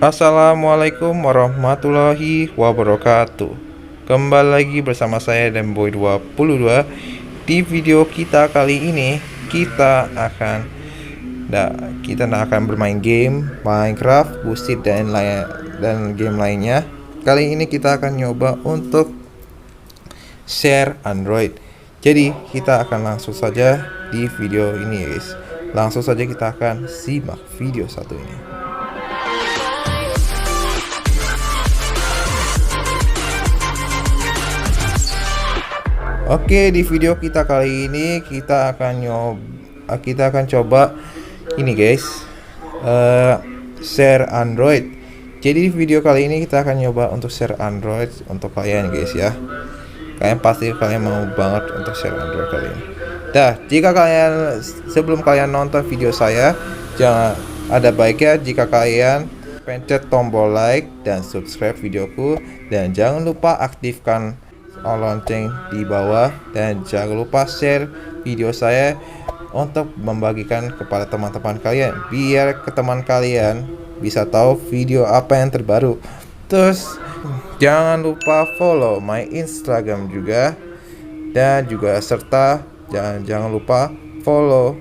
Assalamualaikum warahmatullahi wabarakatuh. Kembali lagi bersama saya dan Boy 22. Di video kita kali ini kita akan bermain game Minecraft, Busit dan game lainnya. Kali ini kita akan nyoba untuk share Android. Jadi kita akan langsung saja di video ini guys. Langsung saja kita akan simak video satu ini. Oke, di video kita kali ini kita akan coba ini guys, share Android. Jadi di video kali ini kita akan nyoba untuk share Android untuk kalian guys ya. Kalian mau banget untuk share Android kali ini. Sebelum kalian nonton video saya, jangan ada baiknya jika kalian pencet tombol like dan subscribe videoku, dan jangan lupa aktifkan lonceng di bawah, dan jangan lupa share video saya untuk membagikan kepada teman-teman kalian, biar ke teman kalian bisa tahu video apa yang terbaru. Terus jangan lupa follow my Instagram juga, dan juga jangan lupa follow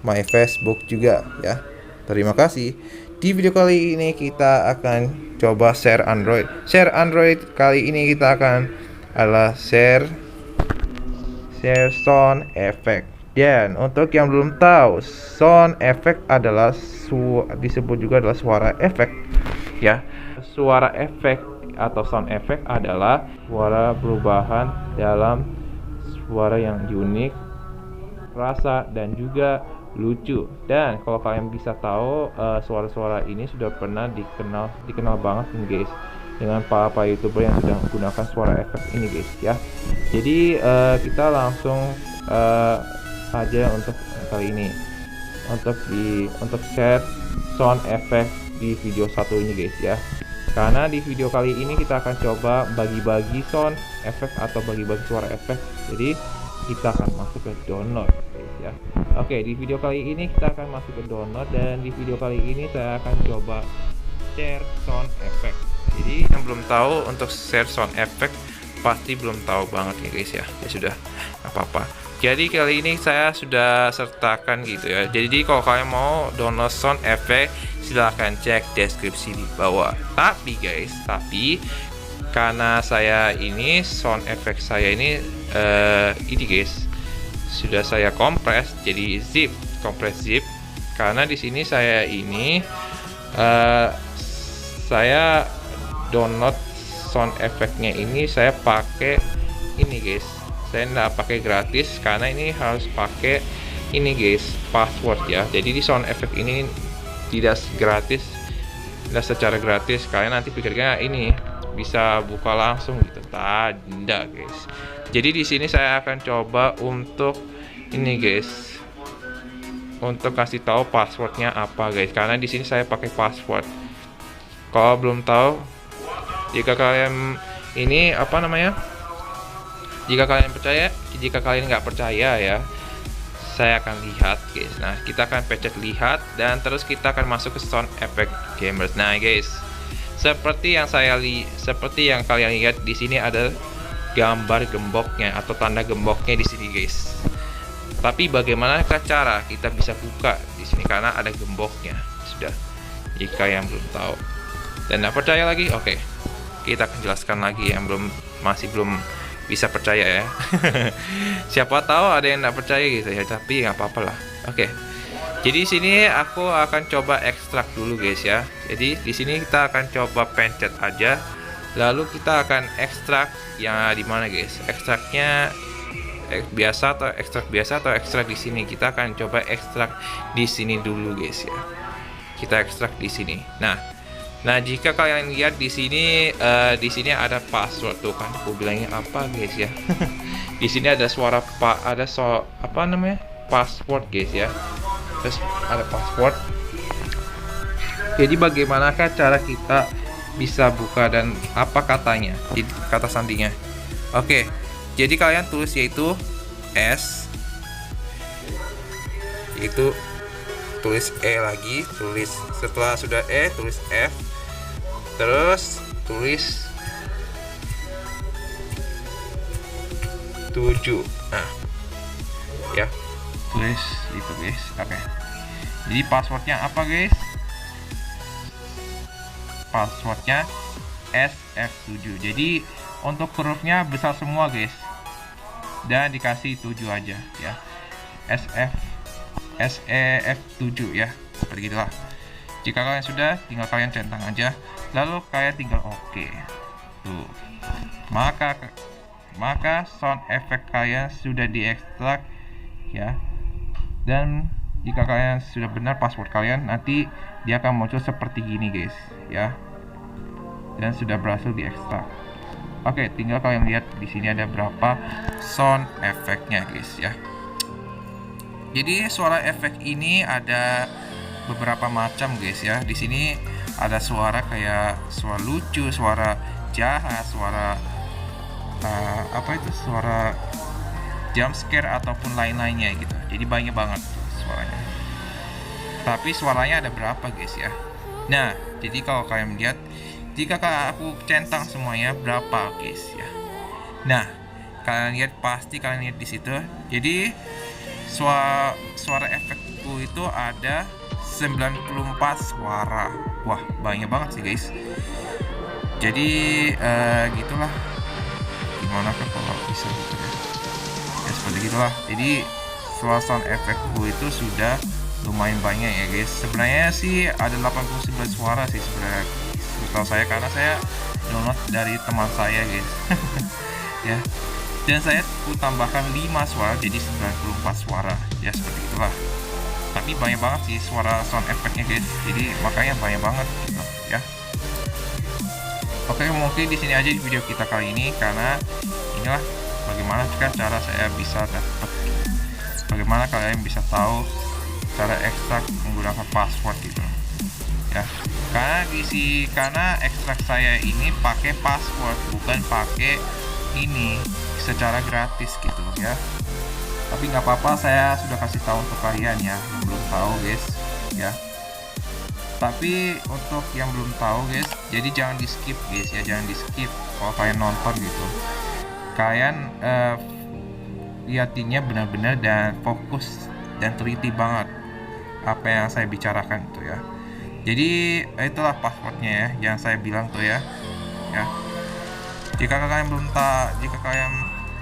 my Facebook juga ya. Terima kasih. Di video kali ini kita akan coba share Android. Share Android kali ini kita akan share sound effect. Dan untuk yang belum tahu, sound effect adalah disebut juga adalah suara efek ya. Suara efek atau sound effect adalah suara perubahan dalam suara yang unik, rasa dan juga lucu. Dan kalau kalian bisa tahu, suara-suara ini sudah pernah dikenal banget nih guys, dengan para YouTuber yang sudah menggunakan suara efek ini guys ya. Jadi kita langsung aja untuk kali ini untuk share sound effect di video satu ini guys ya. Karena di video kali ini kita akan coba bagi-bagi sound effect atau bagi-bagi suara efek. Jadi kita akan masuk ke download guys ya. Oke, di video kali ini kita akan masuk ke download, dan di video kali ini saya akan coba share sound effect. Jadi yang belum tahu untuk share sound effect pasti belum tahu banget nih guys ya. Ya sudah, nggak apa-apa. Jadi kali ini saya sudah sertakan gitu ya. Jadi kalau kalian mau download sound effect, silahkan cek deskripsi di bawah. Tapi karena saya ini sound effect saya ini guys, sudah saya kompres jadi kompres zip. Karena di sini saya download sound effectnya ini saya pakai ini guys. Saya nggak pakai gratis karena ini harus pakai ini guys, password ya. Jadi di sound effect ini tidak secara gratis. Kalian nanti pikirnya ini bisa buka langsung gitu, tidak guys. Jadi di sini saya akan coba untuk ini guys, untuk kasih tahu passwordnya apa guys. Karena di sini saya pakai password. Kalau belum tahu, jika kalian jika kalian nggak percaya ya, saya akan lihat guys. Nah, kita akan pencet lihat, dan terus kita akan masuk ke sound effect gamers. Nah guys, seperti yang kalian lihat di sini ada gambar gemboknya atau tanda gemboknya di sini guys. Tapi bagaimana cara kita bisa buka di sini karena ada gemboknya? Sudah, jika yang belum tahu dan nggak percaya lagi, oke, kita akan jelaskan lagi yang masih belum bisa percaya ya. Siapa tahu ada yang nggak percaya gitu ya, tapi nggak apa-apa lah. Oke. Jadi di sini aku akan coba ekstrak dulu guys ya. Jadi di sini kita akan coba pencet aja, lalu kita akan ekstrak yang di mana guys? Ekstraknya biasa atau ekstrak di sini. Kita akan coba ekstrak di sini dulu guys ya. Kita ekstrak di sini. Nah, jika kalian lihat di sini ada password tuh kan, aku bilangnya apa guys ya. Di sini ada password guys ya. Terus ada password. Jadi bagaimanakah cara kita bisa buka dan apa katanya? Kata sandinya. Oke. Jadi kalian tulis yaitu tulis E lagi, setelah sudah E tulis F, terus tulis 7. Nah ya, tulis itu guys. Oke, jadi passwordnya apa guys? Passwordnya SF7. Jadi untuk hurufnya besar semua guys, dan dikasih 7 aja ya, SEF7 ya, seperti itulah. Jika kalian sudah, tinggal kalian centang aja, lalu kalian tinggal oke. Tuh, maka sound effect kalian sudah diekstrak ya. Dan jika kalian sudah benar password kalian, nanti dia akan muncul seperti gini guys ya, dan sudah berhasil diekstrak. Oke, tinggal kalian lihat di sini ada berapa sound efeknya guys ya. Jadi suara efek ini ada beberapa macam guys ya. Di sini ada suara kayak suara lucu, suara jahat, suara suara jump scare ataupun lain-lainnya gitu. Jadi banyak banget suaranya. Tapi suaranya ada berapa guys ya. Nah, jadi kalau kalian lihat, jika aku centang semuanya berapa guys ya. Nah, kalian lihat, pasti kalian lihat di situ. Jadi suara efekku itu ada 94 suara. Wah, banyak banget sih guys. Jadi gitulah. Gimana kalau bisa gitu ya. Ya seperti gitulah. Jadi suara sound efekku itu sudah lumayan banyak ya guys. Sebenarnya sih ada 89 suara sih sebenarnya, setahu saya, karena saya download dari teman saya guys. Ya, dan saya tambahkan 5 suara jadi 94 suara ya, seperti itulah. Tapi banyak banget sih suara sound efeknya guys, jadi makanya banyak banget gitu ya. Oke, mungkin di sini aja di video kita kali ini, karena inilah bagaimana cara saya bisa dapat, bagaimana kalian bisa tahu cara ekstrak menggunakan password gitu ya. Karena ekstrak saya ini pakai password, bukan pakai ini secara gratis gitu ya. Tapi nggak apa-apa, saya sudah kasih tahu untuk kalian ya yang belum tahu guys ya. Tapi untuk yang belum tahu guys, jadi jangan di skip guys ya, jangan di skip kalau kalian nonton gitu. Kalian lihatinnya benar-benar dan fokus dan teliti banget apa yang saya bicarakan itu ya. Jadi itulah passwordnya ya, yang saya bilang tuh ya. Jika kalian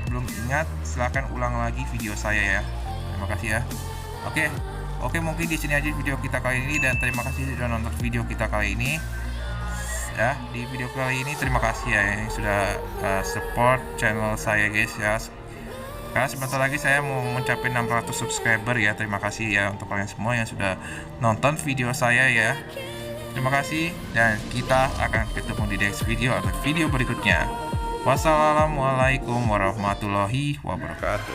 belum ingat, silahkan ulang lagi video saya ya. Terima kasih ya. Oke, mungkin di sini aja video kita kali ini, dan terima kasih sudah nonton video kita kali ini. Ya, di video kali ini terima kasih ya yang sudah support channel saya guys ya. Karena sebentar lagi saya mau mencapai 600 subscriber ya. Terima kasih ya untuk kalian semua yang sudah nonton video saya ya. Terima kasih, dan kita akan ketemu di next video atau video berikutnya. Wassalamualaikum warahmatullahi wabarakatuh.